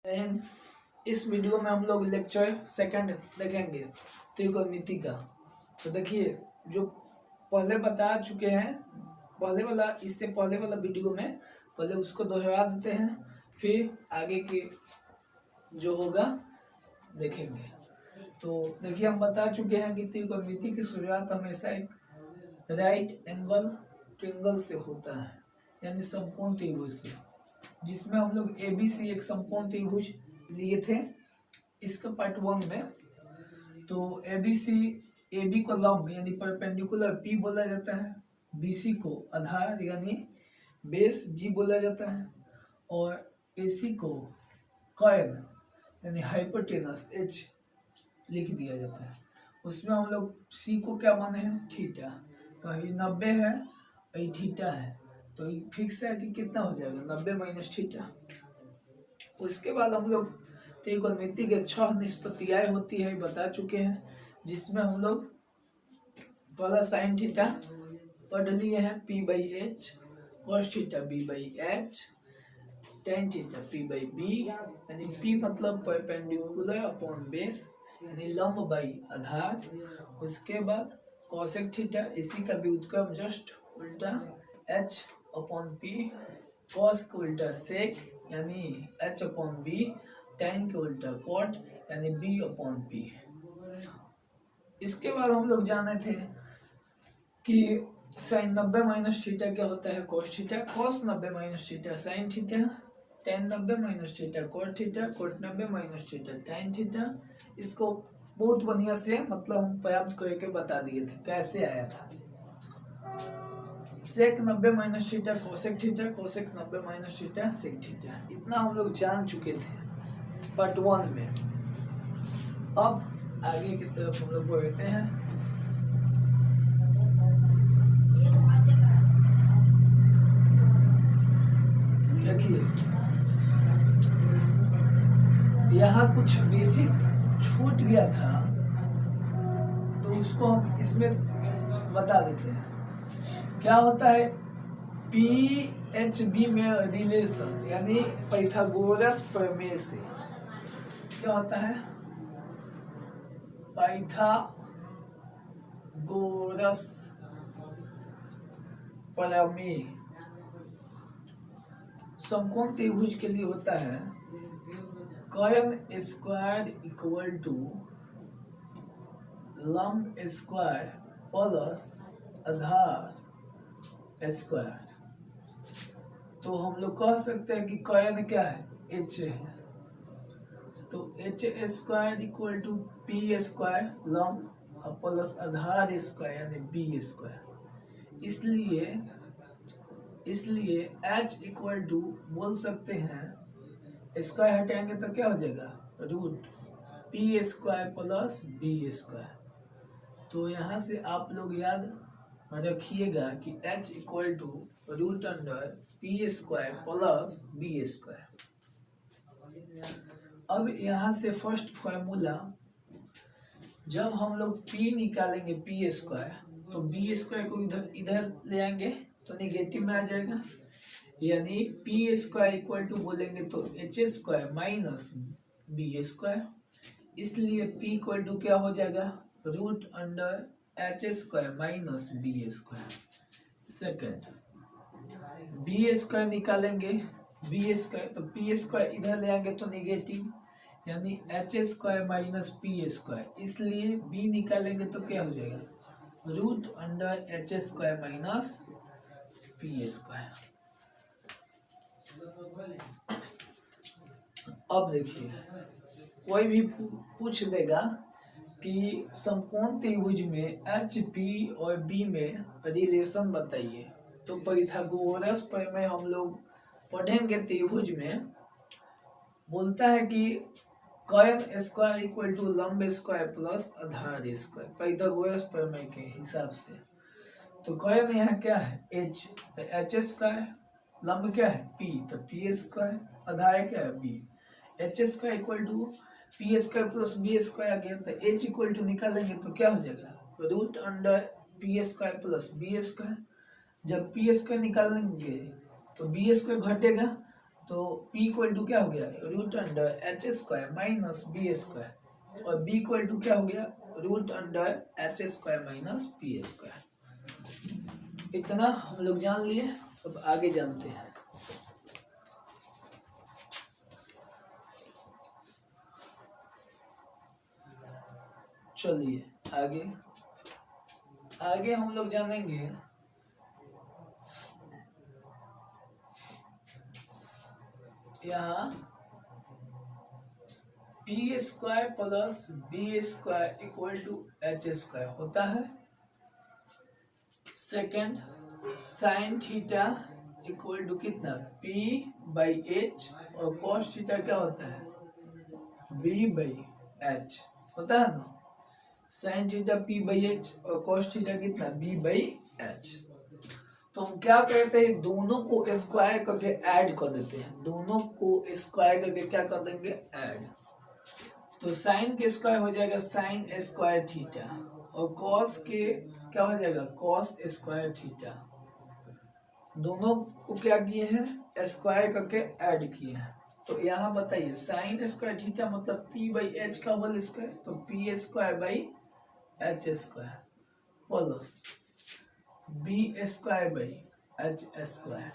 And इस video में हम लोग लेक्चर सेकंड देखेंगे त्रिकोणमिति का। तो देखिए, जो पहले बता चुके हैं पहले वाला, इससे पहले वाला वीडियो में पहले उसको दोहरा देते हैं, फिर आगे के जो होगा देखेंगे। तो देखिए, हम बता चुके हैं कि त्रिकोणमिति की शुरुआत हमेशा एक राइट एंगल ट्रायंगल से होता है, यानी समकोण त्रिभुज से, जिसमें हम लोग ABC एक समकोण त्रिभुज लिए थे इसका पार्ट 1 में। तो AB को लंब यानी परपेंडिकुलर P बोला जाता है, BC को आधार यानी बेस B बोला जाता है, और AC को कॉर्ड यानी हाइपोटेनस H लिख दिया जाता है। उसमें हम लोग C को क्या माने हैं, थीटा। तो ये 90 है, ये थीटा है, तो ये फिक्स है कि कितना हो जाएगा 90 माइनस थीटा। उसके बाद हम लोग त्रिकोणमिति के 6 निष्पत्तियाँ होती है बता चुके हैं, जिसमें हम लोग पहला साइन थीटा पढ़ लिए हैं P/H, cos theta B/H, tan theta P/B, यानी P मतलब परपेंडिकुलर अपॉन बेस यानी लंब बाई आधार। उसके बाद कॉसेक थीटा, इसी का व्युत्क्रम जस्ट उल्टा H अपॉन P, कॉस के उल्टा सेक यानी H अपॉन B, टेन के उल्टा कॉट यानी B अपॉन P। इसके बाद हम लोग जाने थे कि साइन 90 माइनस थीटा क्या होता है, cos theta, cos 90 minus theta sine theta, tan 90 minus theta cot theta, cot 90 minus theta tan theta. इसको बहुत बढ़िया से मतलब हम प्राप्त करके बता दिए थे कैसे आया था। Sec 90 minus theta cosec theta, cosec 90 minus theta sec theta, इतना हम लोग जान चुके थे पार्ट 1 में। अब आगे की तरफ हम लोग बढ़ते हैं। देखिए, यहाँ कुछ बेसिक छूट गया था, तो उसको हम इसमें बता देते हैं। क्या होता है PHB में रिलेशन, यानी पाइथागोरस प्रमेय से क्या होता है, पाइथागोरस प्रमेय समकोण त्रिभुज के लिए होता है कर्ण स्क्वायर इक्वल टू लंब स्क्वायर प्लस आधार स्क्वायर। तो हम लोग कह सकते हैं कि कर्ण क्या है, H है, तो H square equal to P square लंब प्लस आधार स्क्वायर यानी B स्क्वायर। इसलिए H इक्वल टू बोल सकते हैं, स्क्वायर हटाएंगे तो क्या हो जाएगा, root P square plus B square. तो यहाँ से आप लोग याद रखिएगा कि H equal to root under P square plus B square. अब यहाँ से फर्स्ट फॉर्मूला, जब हम लोग P निकालेंगे P स्क्वायर, तो B स्क्वायर को इधर ले आएंगे तो निगेटिव में आ जाएगा, यानी P स्क्वायर इक्वल टू बोलेंगे तो H square minus B square. इसलिए P इक्वल टू क्या हो जाएगा, root under H square minus B square. Second B square निकालेंगे, B स्क्वायर तो P स्क्वायर इधर ले आएंगे तो निगेटिव, यानी H square minus P square. इसलिए B निकालेंगे तो क्या हो जाएगा, root under H square minus P square. अब देखिए, कोई भी पूछ देगा कि समकोण त्रिभुज में HP और B में रिलेशन बताइए, तो पाइथागोरस प्रमेय हम लोग पढ़ेंगे त्रिभुज में। बोलता है कि कर्ण स्क्वायर इक्वल टू लंब स्क्वायर प्लस आधार स्क्वायर, पाइथागोरस प्रमेय के हिसाब से। तो कर्ण यहाँ क्या है, H, तो H स्क्वायर, लंब क्या है P, तो P स्क्वायर, आधार क्या है B, H square equal to P square plus B square आ गया, तो H इक्वल टू निकालेंगे तो क्या हो जाएगा, root under P square plus B square. जब P स्क्वायर निकालेंगे तो B स्क्वायर घटेगा, तो p इक्वल टू क्या हो गया, root under H square minus B square, और b इक्वल टू क्या हो गया, root under H square minus B square. इतना हम लोग जान लिए, अब आगे जानते हैं। चलिए आगे आगे हम लोग जानेंगे यहाँ P square plus B square equal to H square होता है। Second, sine theta equal to कितना, पी बाई एच, और कॉस थीटा क्या होता है, बी बाई एच होता है ना। Sine theta P by H और कॉस थीटा कितना, बी बाई एच। तो हम क्या करते हैं, दोनों को स्क्वायर करके ऐड कर देते हैं, दोनों को स्क्वायर करके क्या कर देंगे, ऐड। तो साइन के स्क्वायर हो जाएगा साइन स्क्वायर थीटा, और कॉस के क्या हो जाएगा, कॉस स्क्वायर थीटा। दोनों को क्या किए हैं, स्क्वायर करके ऐड किए हैं। तो यहाँ बताइए साइन स्क्वायर थीटा मतलब पी बाई एच का होल स्क्वायर, तो P square by H square plus B square by H square.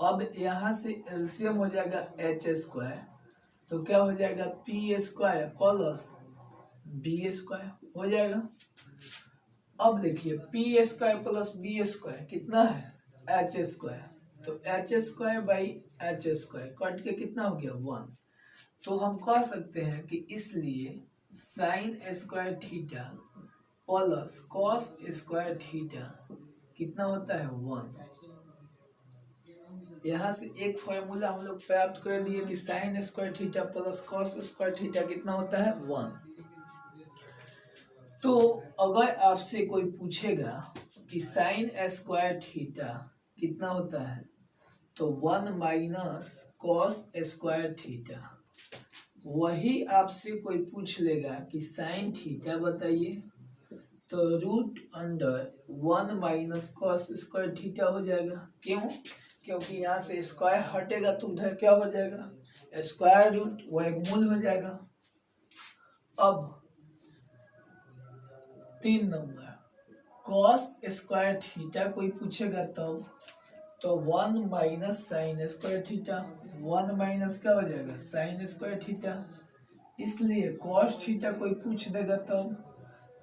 अब यहाँ से एलसीएम हो जाएगा एच स्क्वायर, तो क्या हो जाएगा, P square plus B square हो जाएगा। अब देखिए P square plus B square कितना है, एच स्क्वायर, तो H square by H square cut के कितना हो गया, 1। तो हम कह सकते हैं कि इसलिए sign square theta plus cos square theta कितना होता है, 1। यहाँ से एक फॉर्मूला हम लोग प्राप्त कर लिए कि sine square theta plus cos square theta कितना होता है, 1। तो अगर आपसे कोई पूछेगा कि साइन स्क्वायर थीटा कितना होता है, तो 1 माइनस कॉस स्क्वायर थीटा। वही आपसे कोई पूछ लेगा कि साइन थीटा बताइए, तो root under 1 minus cos square theta हो जाएगा। क्यों, क्योंकि यहाँ से स्क्वायर हटेगा तो उधर क्या हो जाएगा, स्क्वायर रूट वर्गमूल हो जाएगा। अब 3 नंबर, कॉस स्क्वायर थीटा कोई पूछेगा तब, तो 1 minus sine square theta, 1 minus क्या हो जाएगा, साइन स्क्वायर थीटा। इसलिए कॉस थीटा कोई पूछ देगा तब,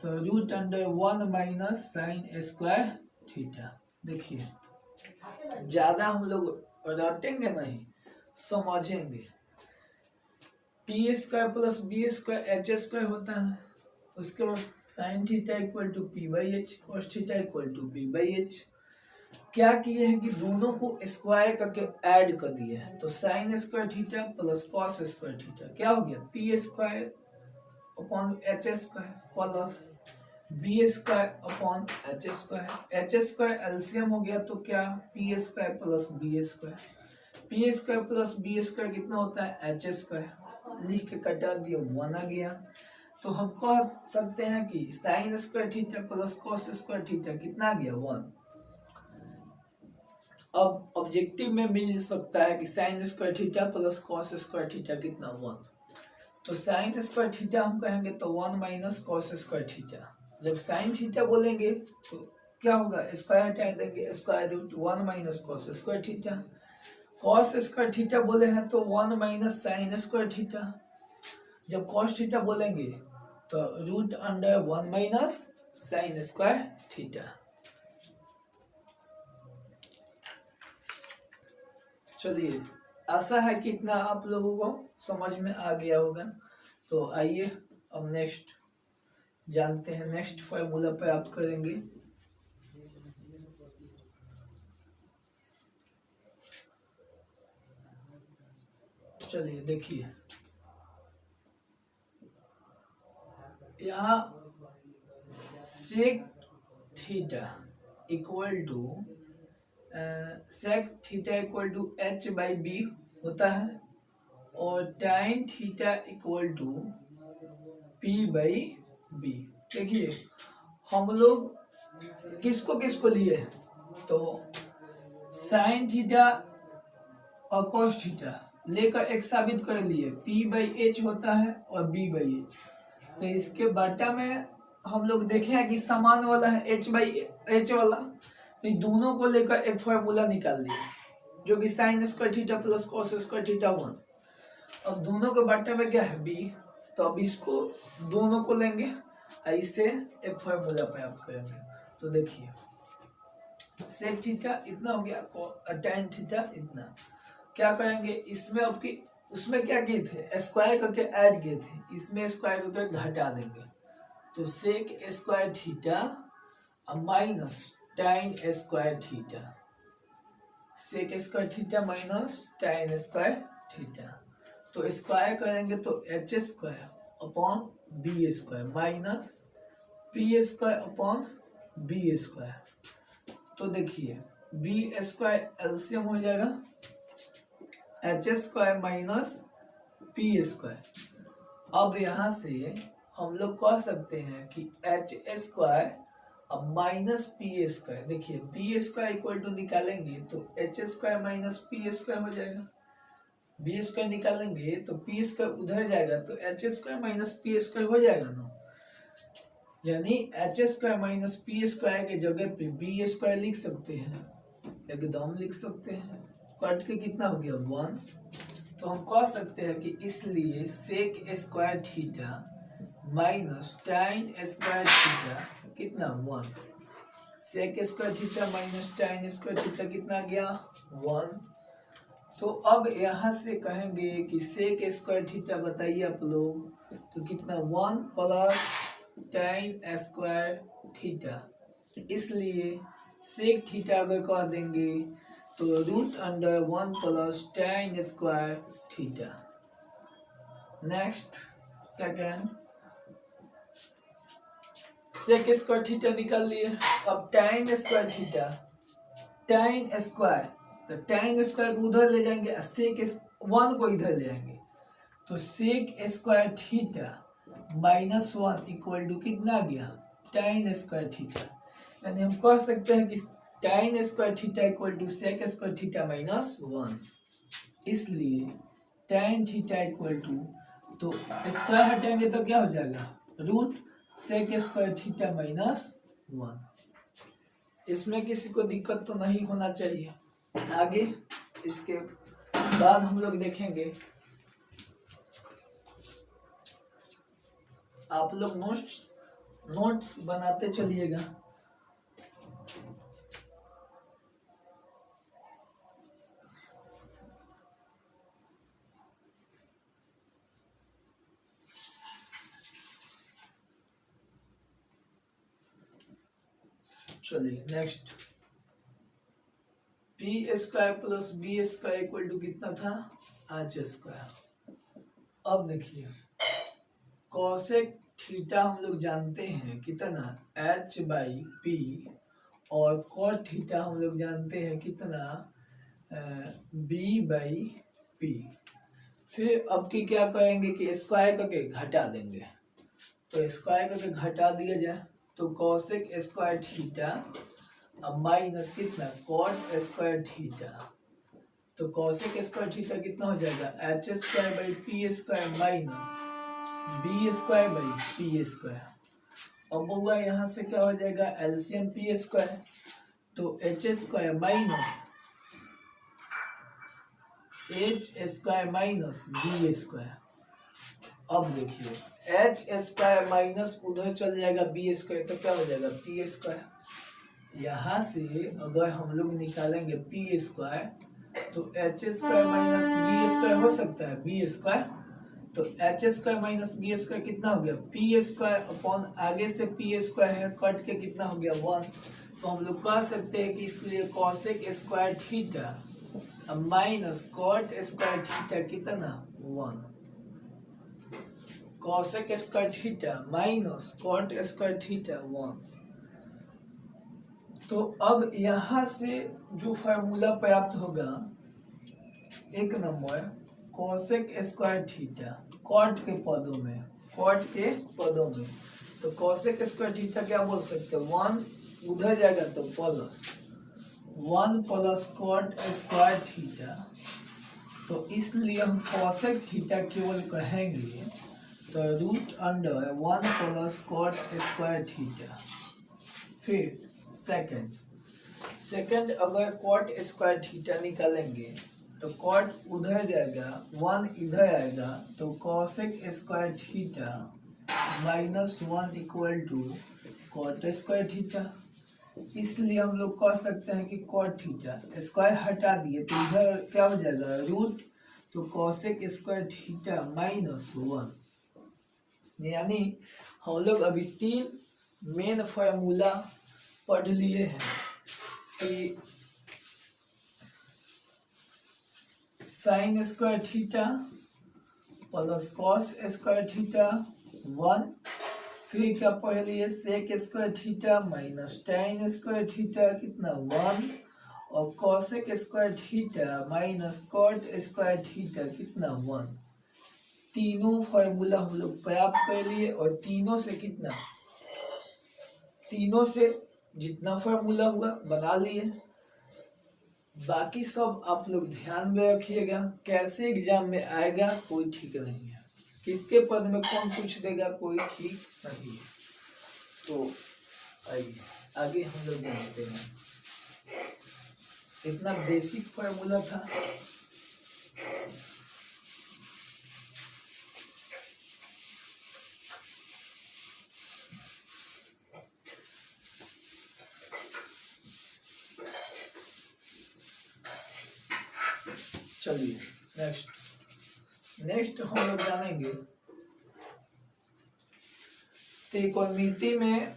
तो root under 1 minus sine square theta. देखिए ज्यादा हम लोग रटेंगे नहीं, समझेंगे। P square plus B square H square होता है, उसके बाद sine theta equal to P by H, cos theta equal to P by H. क्या किए हैं कि दोनों को स्क्वायर करके ऐड कर दिए हैं, तो sine square theta plus cos square theta क्या हो गया, P square upon H square plus B square upon H square. H square LCM हो गया तो क्या, P square plus B square, P square plus B square कितना होता है, एच स्क्वायर। लिख के कटा दिया, 1 आ गया। तो हम कह सकते हैं कि sine square theta plus cos square theta कितना आ गया, 1। अब ऑब्जेक्टिव में मिल सकता है कि sine square theta plus cos square theta कितना, 1। तो साइन स्क्वायर थीटा हम कहेंगे तो 1 माइनस कॉस स्क्वायर थीटा। जब साइन थीटा बोलेंगे तो क्या होगा, स्क्वायर हटा देंगे, square root 1 minus cos square theta. Cos square theta बोले हैं तो 1 माइनस साइन स्क्वायर थीटा। जब कॉस थीटा बोलेंगे तो root under 1 minus sine square theta. चलिए आशा है कि इतना आप लोगों को समझ में आ गया होगा। तो आइए अब नेक्स्ट जानते हैं, नेक्स्ट फॉर्मूला प्राप्त करेंगे। चलिए देखिए यहाँ sec theta equal to sec theta equal to H by B होता है, और tan theta equal to P by B. देखिए हम लोग किसको किसको लिए, तो साइन थीटा और cos थीटा लेकर एक साबित कर लिए P/H होता है और B/H। तो इसके बाटा में हम लोग देखे हैं कि समान वाला है H/H वाला, तो दोनों को लेकर एक फॉर्मूला निकाल लिया जो कि sin square theta plus cos square theta 1। अब दोनों के बाटे में क्या है B, तो अब इसको दोनों को लेंगे इससे एक फॉर्मूला प्राप्त करेंगे। तो देखिए सेक थीटा इतना हो गया, tan थीटा इतना। क्या करेंगे इसमें, अब की उसमें क्या किए थे स्क्वायर करके ऐड किए थे, इसमें स्क्वायर करके घटा देंगे। तो sec square theta minus tan square theta, sec square theta minus tan square theta. तो स्क्वायर करेंगे तो h square upon B square minus P square upon B square. तो देखिए बी स्क्वायर एलसीएम हो जाएगा H square minus P square. अब यहाँ से हम लोग कह सकते हैं कि एच स्क्वायर अब माइनस पी स्क्वायर, देखिए पी स्क्वायर इक्वल टू निकालेंगे तो H square minus P square हो जाएगा। बी स्क्वायर निकालेंगे तो पी स्क्वायर उधर जाएगा तो H square minus P square हो जाएगा ना, यानी H square minus P square के जगह पे बी स्क्वायर लिख सकते हैं, एकदम लिख सकते हैं। कट के कितना हो गया 1। तो हम कह सकते हैं कि इसलिए sec square theta minus tan square theta कितना 1, sec square theta minus tan square theta कितना गया 1। तो अब यहाँ से कहेंगे कि सेक स्क्वायर थीटा बताइए आप लोग, तो कितना 1 प्लस tan स्क्वायर थीटा, इसलिए सेक थीटा अगर कह देंगे तो root under 1 plus tan square theta. Next second sec square theta निकाल लिए। अब tan square theta, tan square तो tan स्क्वायर को उधर ले जाएंगे, सेक 1 को इधर ले जाएंगे, तो sec square theta minus 1 equal to कितना गया tan स्क्वायर थीटा। यानी हम कह सकते हैं कि tan square theta equal to sec square theta minus 1, इसलिए tan थीटा इक्वल टू, तो स्क्वायर हटाएंगे तो क्या हो जाएगा root sec square theta minus 1। इसमें किसी को दिक्कत तो नहीं होना चाहिए। आगे इसके बाद हम लोग देखेंगे, आप लोग नोट्स बनाते चलिएगा। चलिए next, P square plus B square equal to कितना था एच स्क्वायर। अब देखिए कॉसेक थीटा हम लोग जानते हैं कितना h बाई पी, और कॉट थीटा हम लोग जानते हैं कितना b बाई पी। फिर अब की क्या करेंगे कि स्क्वायर करके घटा देंगे, तो स्क्वायर करके घटा दिया जाए तो कॉसेक स्क्वायर थीटा अब माइनस कितना कॉट स्क्वायर थीटा। तो कॉसेक स्क्वायर थीटा कितना हो जाएगा H square by P square minus B square by P square. अब होगा यहाँ से क्या हो जाएगा एलसीएम पी स्क्वायर, तो H square minus H square minus B square. अब देखिए एच स्क्वायर माइनस उधर चल जाएगा बी स्क्वायर, तो क्या हो जाएगा पी स्क्वायर। यहाँ से अगर हम लोग निकालेंगे पी स्क्वायर तो H square minus B square हो सकता है बी स्क्वायर, तो H square minus B square कितना हो गया पी स्क्वायर अपॉन आगे से पी स्क्वायर है कट के कितना हो गया 1। तो हम लोग कह सकते हैं कि इसलिए cosec square theta minus cot square theta कितना 1, cosec square theta minus cot square theta 1। तो अब यहाँ से जो फार्मूला प्राप्त होगा, एक number cosec square theta cot के पदों में, कॉट के पदों में, तो कॉसेक स्क्वायर थीटा क्या बोल सकते हैं 1 उधर जाएगा तो plus 1 plus cot square theta तो इसलिए हम कॉसेक थीटा केवल कहेंगे तो root under 1 plus cot square theta. फिर सेकंड अगर कॉट स्क्वायर थीटा निकालेंगे तो कॉट उधर जाएगा, 1 इधर आएगा, तो cosec square theta -1 equal to cot square theta. इसलिए हम लोग कह सकते हैं कि कॉट थीटा स्क्वायर हटा दिए तो इधर क्या हो जाएगा रूट, तो कॉसेक स्क्वायर थीटा -1। यानी हम लोग अभी 3 मेन फार्मूला पढ़ लिए हैं कि sine square theta plus cos square theta 1, फिर क्या पढ़ लिए sec square theta minus tan square theta कितना 1, और cosec square theta minus cot square theta कितना 1। तीनों फार्मूला हम लोग प्राप्त कर लिए और तीनों से जितना फार्मूला हुआ बना लिए। बाकी सब आप लोग ध्यान में रखिएगा, कैसे एग्जाम में आएगा कोई ठीक नहीं है, किसके पद में कौन पूछ देगा कोई ठीक नहीं है। तो आइए आगे हम लोग जानते हैं। इतना बेसिक फार्मूला था। चलिए नेक्स्ट हम लोग जानेंगे त्रिकोणमिति में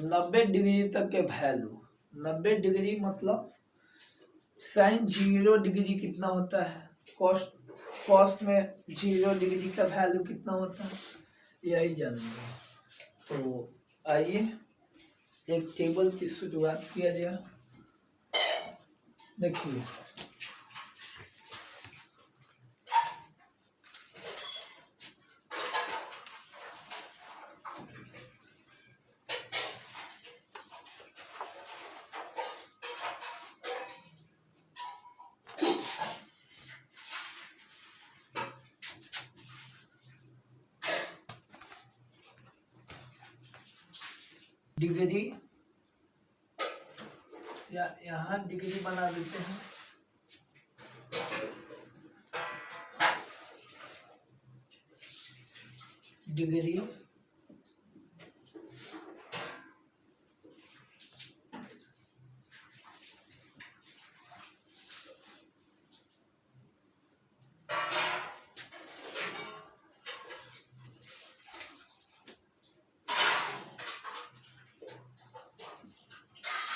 90 डिग्री तक के वैल्यू। 90 डिग्री मतलब साइन 0 डिग्री कितना होता है, कॉस में 0 डिग्री का वैल्यू कितना होता है, यही जानेंगे। तो आइए एक टेबल की शुरुआत किया जाए। देखिए डिग्री या यहाँ डिग्री बना देते हैं। Degree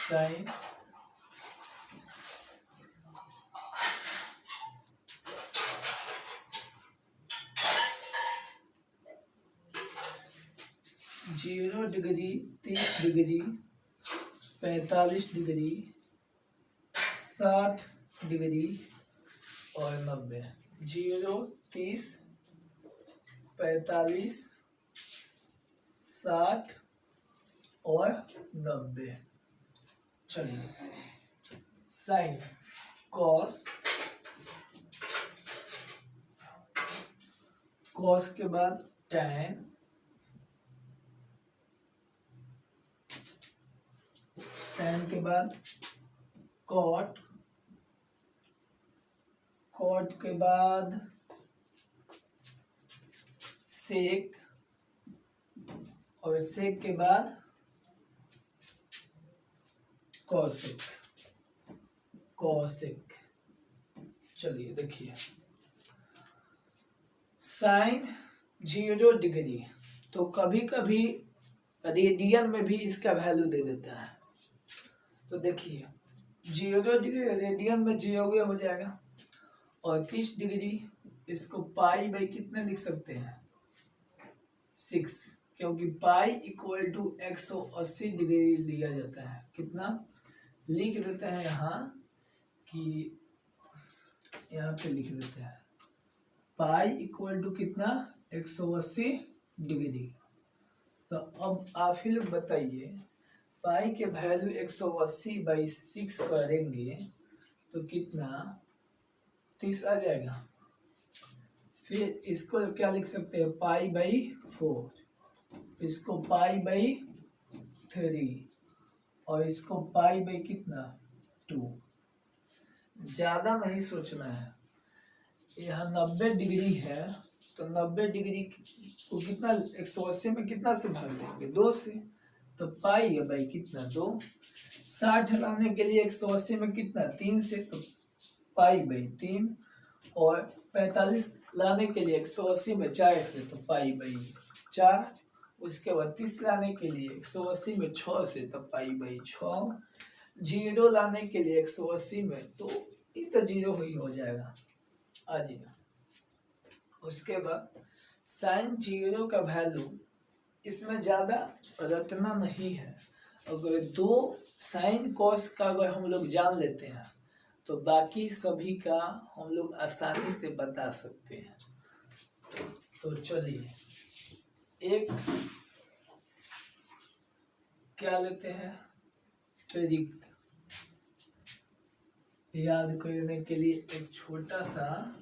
sine 0 degree, 30 degree, 45 degree, 60 degree और 90। 0, 30, 45, 60 और 90। चलिए साइन कॉस के बाद टैन, टैन के बाद कॉट के बाद सेक और सेक के बाद कॉसेक। चलिए देखिए साइन 0 डिग्री तो कभी कभी रेडियन में भी इसका वैल्यू दे देता है। तो देखिए 0 डिग्री रेडियन में 0 हो जाएगा, और 30 डिग्री इसको पाई बाई कितने लिख सकते हैं 6, क्योंकि पाई इक्वल टू 180 डिग्री लिया जाता है। कितना लिख देते हैं यहाँ कि यहाँ पे लिख देते हैं पाई इक्वल टू कितना 180 डिग्री। तो अब आप ही लोग बताइए पाई के वैल्यू 180 बाई 6 करेंगे तो कितना 30 आ जाएगा। फिर इसको क्या लिख सकते हैं, π/4, इसको π/3 और इसको कितना 2। ज्यादा नहीं सोचना है। यहाँ 90 डिग्री है तो 90 डिग्री को कितना 180 में कितना से भाग देंगे, 2 से, तो पाई कितना 2। 60 लाने के लिए 180 में कितना 3 से, तो π/3। और 45 लाने के लिए 180 में 4 से, तो π/4। उसके बाद 30 लाने के लिए 180 में 6 से, तो π/6। 0 लाने के लिए 180 में, तो ये तो 0 ही हो जाएगा, आ जाएगा। उसके बाद साइन 0 का वैल्यू इसमें ज़्यादा रटना नहीं है। अगर 2 साइन कॉस का अगर हम लोग जान लेते हैं तो बाकी सभी का हम लोग आसानी से बता सकते हैं। तो चलिए एक क्या लेते हैं, ट्रिक याद करने के लिए एक छोटा सा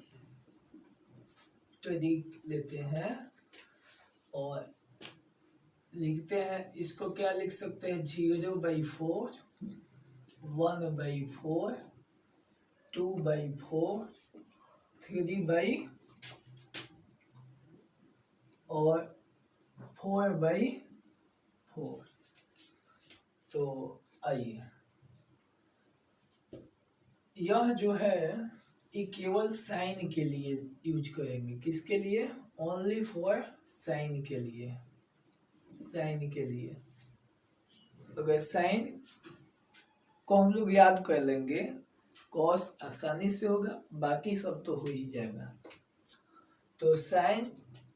ट्रिक लेते हैं और लिखते हैं। इसको क्या लिख सकते हैं, 0/4, 1/4, 2/4, 3 और 4/4। तो आइए, यह जो है ये केवल साइन के लिए यूज करेंगे। किसके लिए, ओनली फॉर साइन के लिए। साइन के लिए अगर साइन को हम लोग याद कर लेंगे, कॉस आसानी से होगा, बाकी सब तो हो ही जाएगा। तो साइन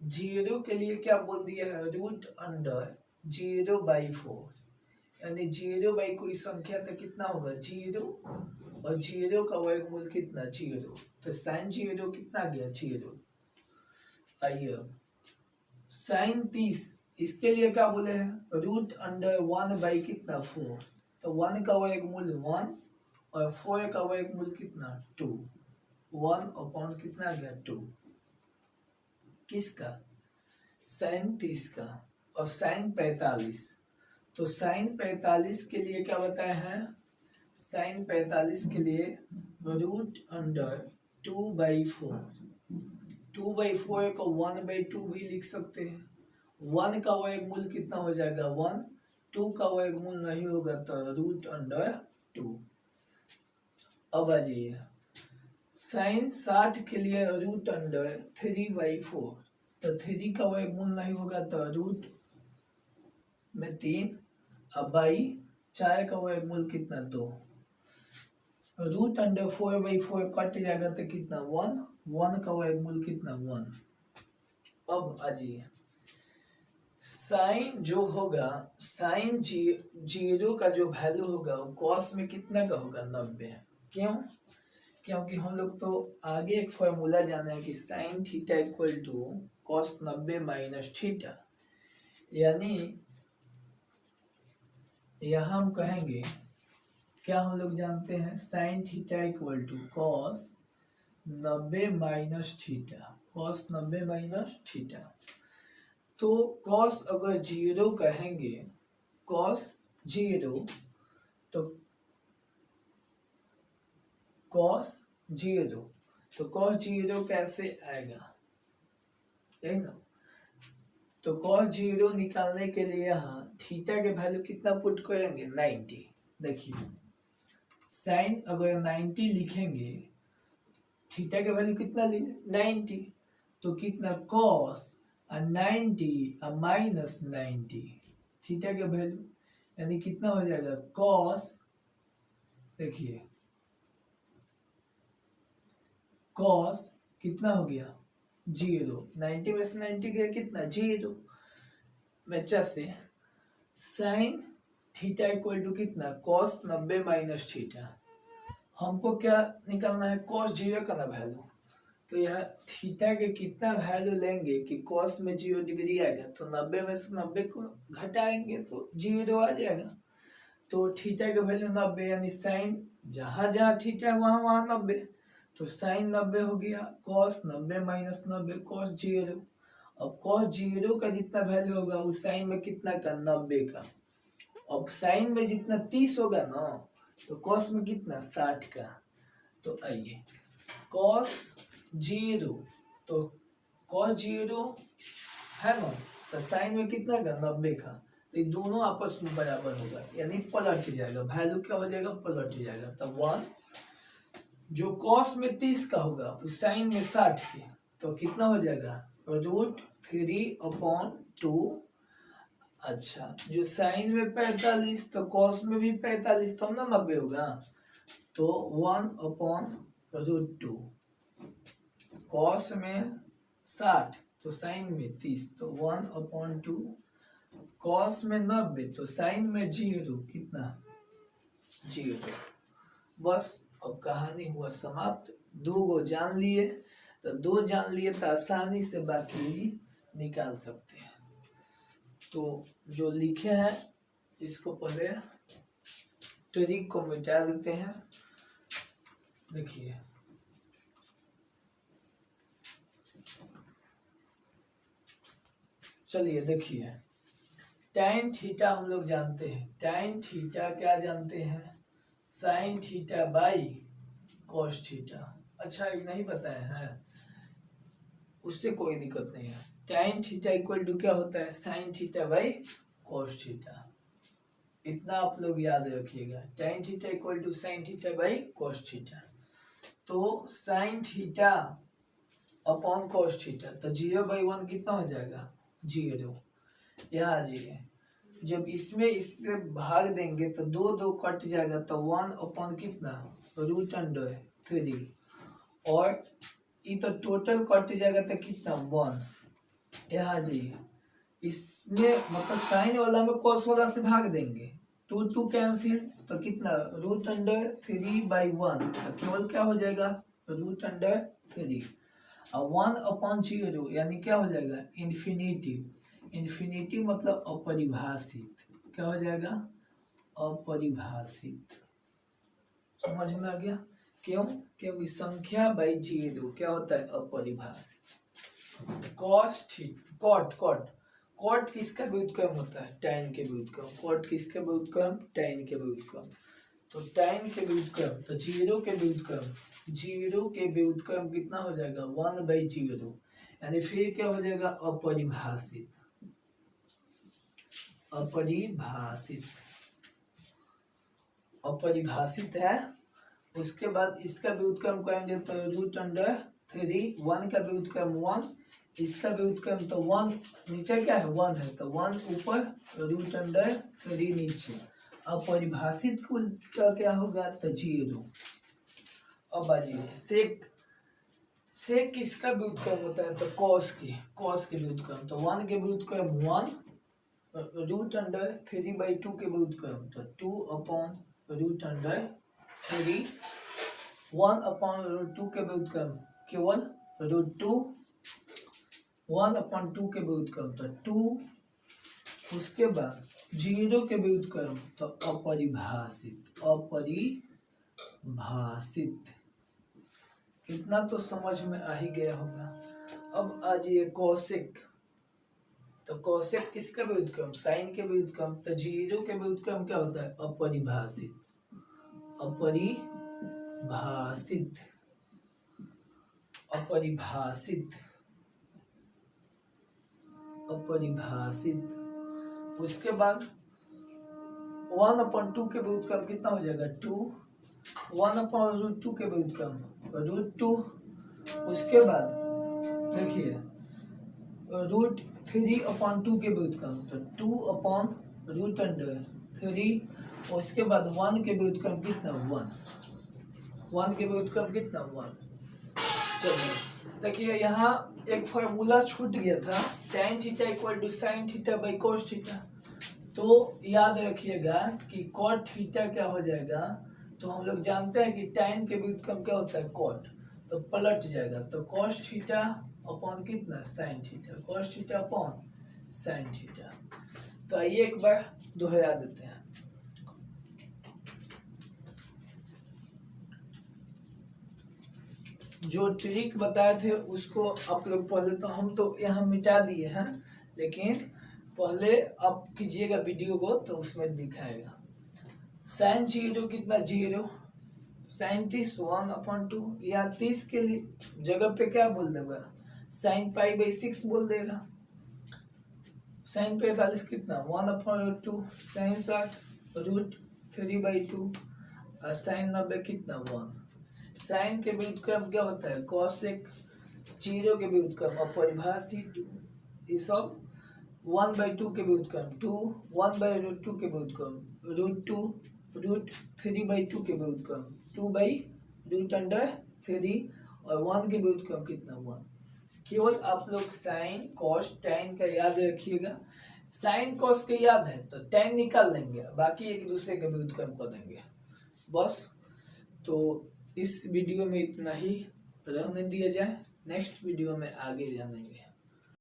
0 के लिए क्या बोल दिया है, √0/4, यानी 0 कोई संख्या तो कितना होगा 0, और 0 का वर्गमूल कितना 0, तो साइन 0 कितना गया 0। आइए साइन 30, इसके लिए क्या बोले हैं, √1 कितना 4, तो 1 का वर्गमूल 1 और 4 का वर्गमूल कितना 2, 1/, कितना गया 2। किसका, साइन 30 का। और साइन 45, तो साइन 45 के लिए क्या बताया है, साइन 45 के लिए √2/4, 2/4 को 1/2 भी लिख सकते हैं। 1 का वर्गमूल कितना हो जाएगा 1, 2 का वर्गमूल नहीं होगा तो √2। अब आ जाइए साइन 60 के लिए √3/4, तो 3 का वर्गमूल नहीं होगा तो रूट में 3, अब 4 का वर्गमूल कितना 2, √4/4 कट जाएगा तो कितना 1, 1 का वर्गमूल कितना 1। अब आ जाइए साइन जो होगा, साइन 0 का जो वैल्यू होगा वो कॉस में कितना का होगा 90। क्यों, क्योंकि हम लोग तो आगे एक फॉर्मूला जाना है कि sine theta equal to cos 90 minus theta, यानी यहाँ हम कहेंगे क्या, हम लोग जानते हैं sine theta equal to cos 90 minus theta, cos 90 minus theta. तो कॉस अगर 0 कहेंगे, कॉस 0, तो कॉस 0, तो कॉस 0 कैसे आएगा, यही ना। तो कॉस 0 निकालने के लिए यहाँ थीटा के वैल्यू कितना पुट करेंगे 90। देखिए साइन अगर 90 लिखेंगे, थीटा के वैल्यू कितना लिए 90, तो कितना कॉस 90 माइनस 90 थीटा के वैल्यू, यानी कितना हो जाएगा कॉस, देखिए कॉस कितना हो गया 0, 90 में से 90 गया कितना 0 में से साइन थीटा इक्वल टू कितना कॉस 90 माइनस थीटा। हमको क्या निकालना है, कॉस 0 का ना वैल्यू, तो यह थीटा के कितना वैल्यू लेंगे कि कॉस में 0 डिग्री आएगा, तो 90 में से 90 को घटाएंगे तो 0 आ जाएगा। तो थीटा के वैल्यू 90, यानी साइन जहाँ जहाँ थीटा है वहाँ वहाँ 90, तो साइन 90 हो गया, कॉस 90 माइनस 90 कॉस 0। अब कॉस 0 का जितना वैल्यू होगा उस साइन में कितना का 90 का। अब साइन में जितना 30 होगा ना तो कॉस में कितना 60 का। तो आइए कॉस 0 तो कॉस 0 है ना, तो साइन में कितना का 90 का। तो ये दोनों आपस में बराबर होगा यानी पलट जाएगा, वैल्यू क्या हो जाएगा पलट जाएगा। तब 1 जो कॉस में 30 का होगा उस साइन में 60 के, तो कितना हो जाएगा √3/2। अच्छा जो साइन में 45 तो कॉस में भी 45 तो ना 90 होगा, तो 1/√2। कॉस में 60 तो साइन में 30 तो 1/2। कॉस में 90 तो साइन में 0 कितना 0। बस अब कहानी हुआ समाप्त। 2 को जान लिए तो 2 जान लिए तो आसानी से बाकी निकाल सकते हैं। तो जो लिखे हैं इसको पहले ट्रिक को मिटा देते हैं। देखिए चलिए देखिए tan थीटा हम लोग जानते हैं, tan थीटा क्या जानते हैं sin theta by cos theta. अच्छा ये नहीं बताया है, उससे कोई दिक्कत नहीं है। tan थीटा इक्वल टू क्या होता है sin theta by cos theta, इतना आप लोग याद रखिएगा। tan theta equal to sin theta by cos theta. तो sin theta upon cos theta, तो 0/1 कितना हो जाएगा 0। यहाँ आ जाइए, जब इसमें इससे भाग देंगे तो 2 कट जाएगा तो 1/, कितना √3। और ये तो टोटल कट जाएगा तो कितना 1। यहाँ आ जाइए, इसमें मतलब साइन वाला में कॉस वाला से भाग देंगे, 2 कैंसिल तो कितना √3/1, तो केवल क्या हो जाएगा √3। और 1/0 यानी क्या हो जाएगा इन्फिनिटी। इन्फिनिटी मतलब अपरिभाषित, क्या हो जाएगा अपरिभाषित। समझ में आ गया क्यों, क्योंकि संख्या बाई 0 क्या होता है अपरिभाषित। कॉस कॉट कॉट कॉट किसका व्युत्क्रम होता है tan के व्युत्क्रम। कॉट किसका व्युत्क्रम tan के व्युत्क्रम। तो tan के व्युत्क्रम तो 0 के व्युत्क्रम, 0 के व्युत्क्रम कितना हो जाएगा 1/0, यानी फिर क्या हो जाएगा अपरिभाषित। अपरिभाषित अपरिभाषित है। उसके बाद इसका व्युत्क्रम करेंगे तो √3, 1 का व्युत्क्रम 1, इसका व्युत्क्रम तो 1 नीचे क्या है 1 है तो 1 ऊपर √3 नीचे। अपरिभाषित कुल का क्या होगा तो 0। अब आ जाइए सेक किसका व्युत्क्रम होता है तो कॉस के व्युत्क्रम, तो 1 के व्युत्क्रम 1, √3/2 के व्युत्क्रम तो 2/√3, 1/√2 के व्युत्क्रम केवल √2, 1/2 के व्युत्क्रम तो 2। उसके बाद 0 के व्युत्क्रम तो अपरिभाषित। इतना तो समझ में आ ही गया होगा। अब आ जाइए कौशिक, तो कौशिक किसका व्युत्क्रम साइन के व्युत्क्रम, तो 0 के व्युत्क्रम क्या होता है अपरिभाषित। उसके बाद 1/2 के व्युत्क्रम कितना हो जाएगा 2, 1/√2 के व्युत्क्रम √2। उसके बाद देखिए √3/2 के व्युत्क्रम तो 2/√3। उसके बाद 1 के व्युत्क्रम कितना 1 के व्युत्क्रम कितना 1। चलिए देखिए यहाँ एक फॉर्मूला छूट गया था tan theta equal to sin theta by cos theta. तो याद रखिएगा कि cot थीटा क्या हो जाएगा, तो हम लोग जानते हैं कि tan के व्युत्क्रम क्या होता है cot, तो पलट जाएगा तो cos थीटा अपॉन कितना sin theta, cos theta upon sin theta. तो आइए एक बार दोहरा देते हैं। जो ट्रिक बताए थे उसको आप लोग पहले तो हम तो यहाँ मिटा दिए हैं, लेकिन पहले आप कीजिएगा वीडियो को तो उसमें दिखाएगा। साइन 0 कितना 0, साइन 30 1/2 या 30 के लिए जगह पे क्या बोल देगा साइन π/6 बोल देगा। साइन 45 कितना 1/2, साइन 60 √3/2 और साइन 90 कितना 1। साइन के व्युत्क्रम क्या होता है कॉसेक, 0 के व्युत्क्रम अपरिभाषित, ये सब 1/2 के व्युत्क्रम 2, 1/√2 के व्युत्क्रम √2, √3/2 के व्युत्क्रम 2/√3 और 1 के व्युत्क्रम कितना 1। केवल आप लोग साइन कॉस टैन का याद रखिएगा। साइन कॉस के याद है तो टैन निकाल लेंगे, बाकी एक दूसरे के व्युत्क्रम कर देंगे बस। तो इस वीडियो में इतना ही रहने दिया जाए, नेक्स्ट वीडियो में आगे जानेंगे।